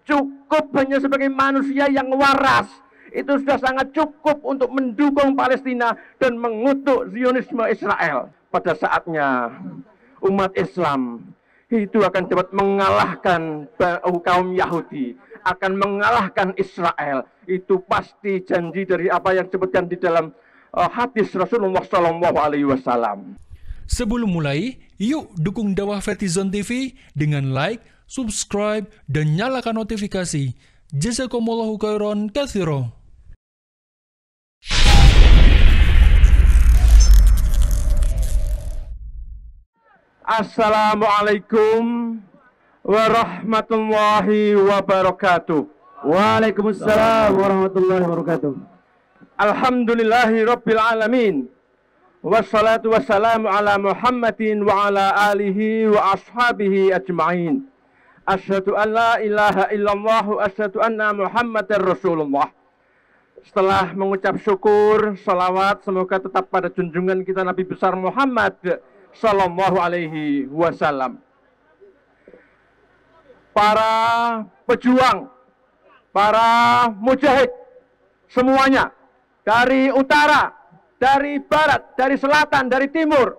cukup hanya sebagai manusia yang waras. Itu sudah sangat cukup untuk mendukung Palestina dan mengutuk Zionisme Israel. Pada saatnya umat Islam itu akan dapat mengalahkan kaum Yahudi, akan mengalahkan Israel. Itu pasti janji dari apa yang disebutkan di dalam hadis Rasulullah SAW. Sebelum mulai, yuk dukung dakwah Vertizon TV dengan like, subscribe, dan nyalakan notifikasi. Jazakumullahu khairan katsira. Assalamualaikum warahmatullahi wabarakatuh. Waalaikumsalam warahmatullahi wabarakatuh. Alhamdulillahi rabbil alamin. Wassalatu wassalamu ala Muhammadin wa ala alihi wa ashabihi ajma'in. Asyhadu an la ilaha illallah wa asyhadu anna Muhammadar Rasulullah. Setelah mengucap syukur, salawat semoga tetap pada junjungan kita Nabi besar Muhammad sallallahu alaihi wasallam. Para pejuang, para mujahid semuanya, dari utara, dari barat, dari selatan, dari timur,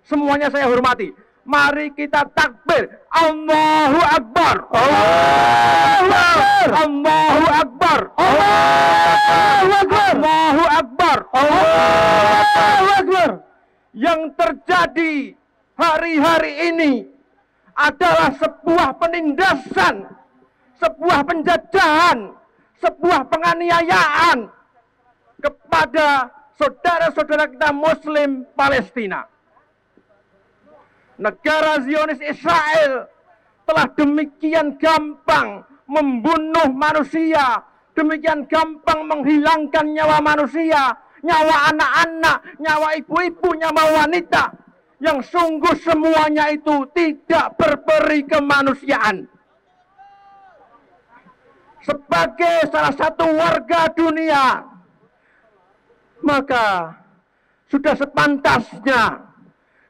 semuanya saya hormati. Mari kita takbir. Allahu Akbar. Allahu Akbar. Allahu Akbar. Allahu Akbar. Allahu Akbar. Allahu Akbar. Yang terjadi hari-hari ini adalah sebuah penindasan, sebuah penjajahan, sebuah penganiayaan kepada saudara-saudara kita Muslim Palestina. Negara Zionis Israel telah demikian gampang membunuh manusia, demikian gampang menghilangkan nyawa manusia, nyawa anak-anak, nyawa ibu-ibu, nyawa wanita, yang sungguh semuanya itu tidak berperi kemanusiaan. Sebagai salah satu warga dunia, maka sudah sepantasnya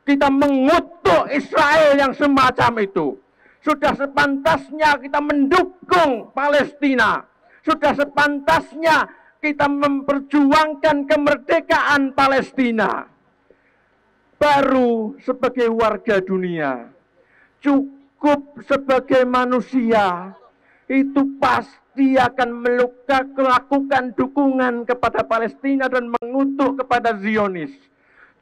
kita mengutuk Israel yang semacam itu. Sudah sepantasnya kita mendukung Palestina. Sudah sepantasnya kita memperjuangkan kemerdekaan Palestina. Baru sebagai warga dunia, cukup sebagai manusia, itu pasti akan melakukan dukungan kepada Palestina dan mengutuk kepada Zionis.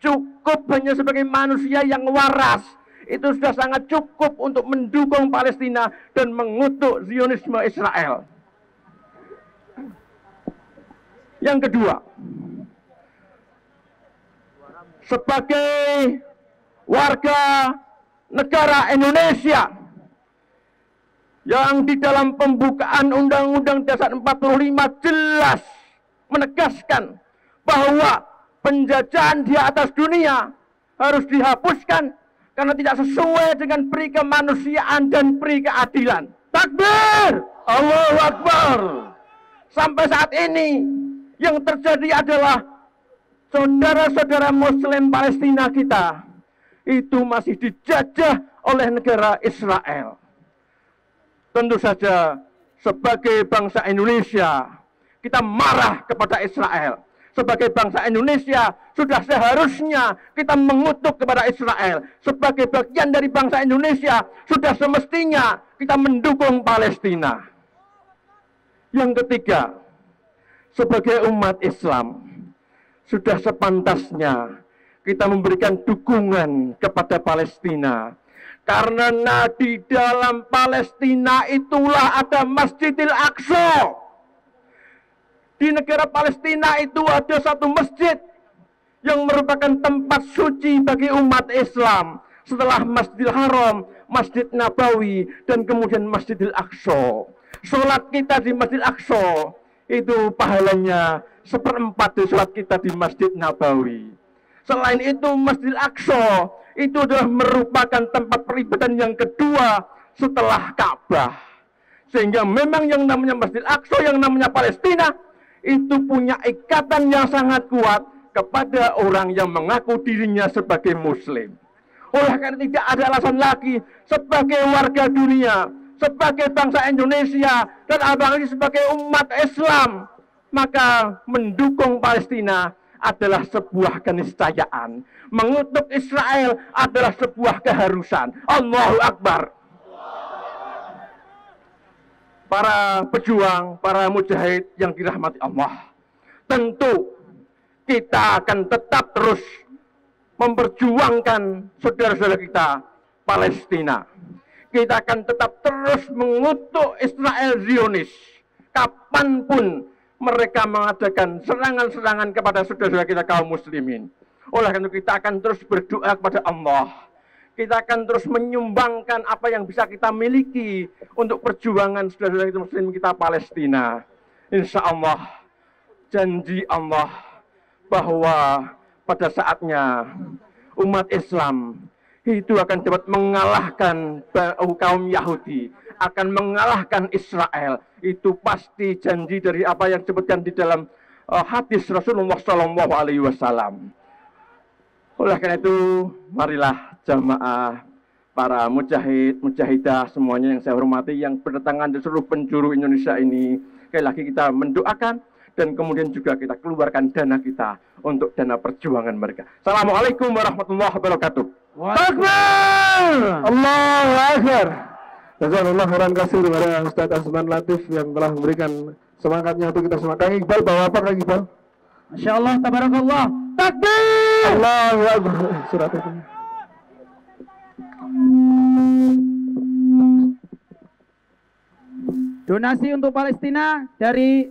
Cukup hanya sebagai manusia yang waras, itu sudah sangat cukup untuk mendukung Palestina dan mengutuk Zionisme Israel. Yang kedua, sebagai warga negara Indonesia yang di dalam pembukaan Undang-Undang Dasar 45 jelas menegaskan bahwa penjajahan di atas dunia harus dihapuskan karena tidak sesuai dengan peri kemanusiaan dan peri keadilan. Takbir! Allahu Akbar! Sampai saat ini yang terjadi adalah saudara-saudara Muslim Palestina kita itu masih dijajah oleh negara Israel. Tentu saja sebagai bangsa Indonesia kita marah kepada Israel. Sebagai bangsa Indonesia sudah seharusnya kita mengutuk kepada Israel. Sebagai bagian dari bangsa Indonesia sudah semestinya kita mendukung Palestina. Yang ketiga, sebagai umat Islam sudah sepantasnya kita memberikan dukungan kepada Palestina. Karena di dalam Palestina itulah ada Masjidil Aqsa. Di negara Palestina itu ada satu masjid yang merupakan tempat suci bagi umat Islam. Setelah Masjidil Haram, Masjid Nabawi, dan kemudian Masjidil Aqsa. Sholat kita di Masjidil Aqsa itu pahalanya 1/4 dari sholat kita di Masjid Nabawi. Selain itu Masjidil Aqsa itu adalah merupakan tempat peribadatan yang kedua setelah Ka'bah. Sehingga memang yang namanya Masjidil Aqsa, yang namanya Palestina, itu punya ikatan yang sangat kuat kepada orang yang mengaku dirinya sebagai Muslim. Oleh karena tidak ada alasan lagi sebagai warga dunia, sebagai bangsa Indonesia dan apalagi sebagai umat Islam, maka mendukung Palestina adalah sebuah keniscayaan. Mengutuk Israel adalah sebuah keharusan. Allahu Akbar. Para pejuang, para mujahid yang dirahmati Allah, tentu kita akan tetap terus memperjuangkan saudara-saudara kita Palestina. Kita akan tetap terus mengutuk Israel Zionis kapanpun mereka mengadakan serangan-serangan kepada saudara-saudara kita kaum muslimin. Oleh karena itu kita akan terus berdoa kepada Allah. Kita akan terus menyumbangkan apa yang bisa kita miliki untuk perjuangan saudara-saudara kita muslim kita Palestina. Insya Allah, janji Allah bahwa pada saatnya umat Islam itu akan dapat mengalahkan kaum Yahudi, akan mengalahkan Israel. Itu pasti janji dari apa yang disebutkan di dalam hadis Rasulullah SAW. Oleh karena itu, marilah jamaah, para mujahid, mujahidah semuanya yang saya hormati, yang berdatangan di seluruh penjuru Indonesia ini, sekali lagi kita mendoakan dan kemudian juga kita keluarkan dana kita untuk dana perjuangan mereka. Assalamualaikum warahmatullahi wabarakatuh. Takbir! Allahu Akbar. Jazakallah khairan kasih kepada Ustaz Azman Latif yang telah memberikan semangatnya untuk kita semua. Kang Iqbal, bawa apa Kang Iqbal? Masya Allah, tabarakallah. Takbir! Allahu Akbar. Surat itu. Donasi untuk Palestina dari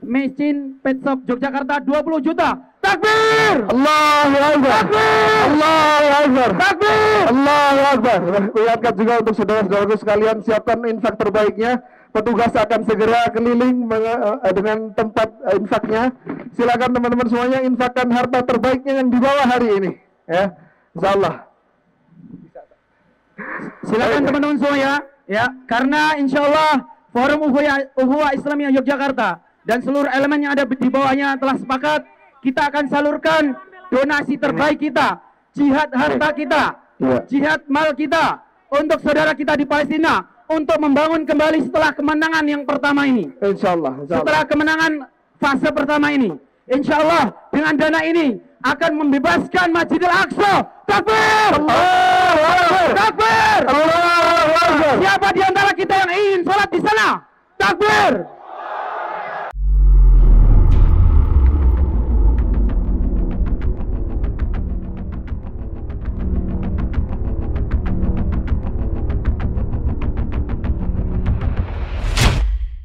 Mecin Pet Shop Yogyakarta 20 juta. Takbir! Allahu Akbar. Takbir! Allahu Akbar. Takbir! Allahu Akbar. Ingatkan juga untuk saudara-saudaraku sekalian, siapkan infak terbaiknya. Petugas akan segera keliling dengan tempat infaknya. Silakan teman-teman semuanya infakkan harta terbaiknya yang dibawa hari ini. Ya, insyaallah. Silakan teman-teman semuanya, ya, karena insyaallah Forum Ukhuwah Islamiyah Yogyakarta dan seluruh elemen yang ada di bawahnya telah sepakat. Kita akan salurkan donasi terbaik kita, jihad harta kita, jihad mal kita untuk saudara kita di Palestina, untuk membangun kembali setelah kemenangan yang pertama ini. Insyaallah. Setelah kemenangan fase pertama ini, insyaallah dengan dana ini akan membebaskan Masjidil Aqsa. Takbir! Allahu Akbar! Takbir! Allahu Akbar! Siapa di antara kita yang ingin sholat di sana? Takbir!